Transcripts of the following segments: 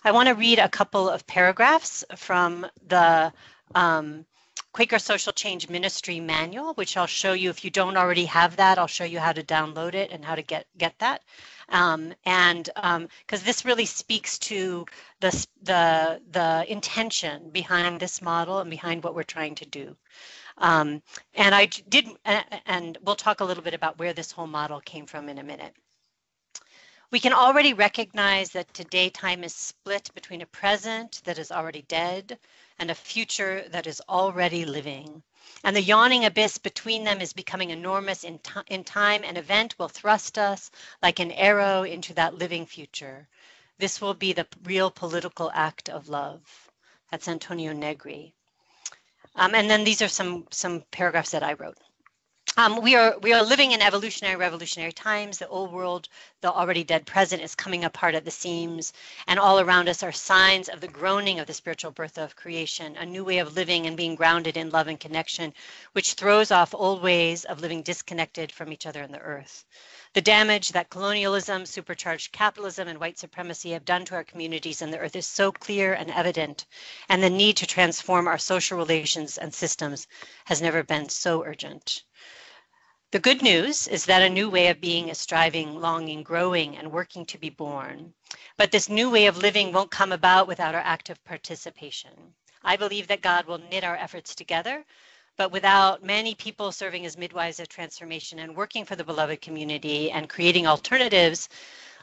I want to read a couple of paragraphs from the Quaker Social Change Ministry Manual, which I'll show you. If you don't already have that, I'll show you how to download it and how to get that. Because this really speaks to the intention behind this model and behind what we're trying to do. And we'll talk a little bit about where this whole model came from in a minute. We can already recognize that today time is split between a present that is already dead and a future that is already living. And the yawning abyss between them is becoming enormous in time. An event will thrust us like an arrow into that living future. This will be the real political act of love. That's Antonio Negri. And then these are some paragraphs that I wrote. We are living in evolutionary, revolutionary times. The old world, the already dead present, is coming apart at the seams, and all around us are signs of the groaning of the spiritual birth of creation, a new way of living and being grounded in love and connection, which throws off old ways of living disconnected from each other and the earth. The damage that colonialism, supercharged capitalism, and white supremacy have done to our communities and the earth is so clear and evident, and the need to transform our social relations and systems has never been so urgent. The good news is that a new way of being is striving, longing, growing, and working to be born. But this new way of living won't come about without our active participation. I believe that God will knit our efforts together, but without many people serving as midwives of transformation and working for the beloved community and creating alternatives,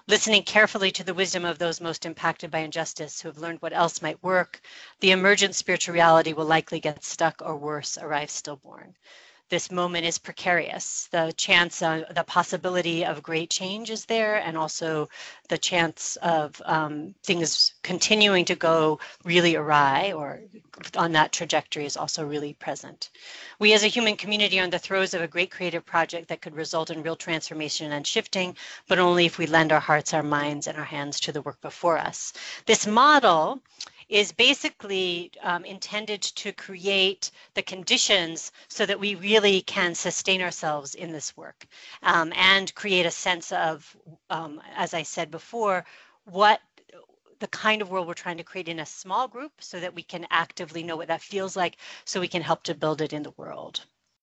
listening carefully to the wisdom of those most impacted by injustice who have learned what else might work, the emergent spiritual reality will likely get stuck or worse, arrive stillborn. This moment is precarious. The chance, the possibility of great change is there, and also the chance of things continuing to go really awry or on that trajectory is also really present. We as a human community are in the throes of a great creative project that could result in real transformation and shifting, but only if we lend our hearts, our minds, and our hands to the work before us. This model is basically intended to create the conditions so that we really can sustain ourselves in this work and create a sense of, as I said before, what the kind of world we're trying to create in a small group so that we can actively know what that feels like so we can help to build it in the world.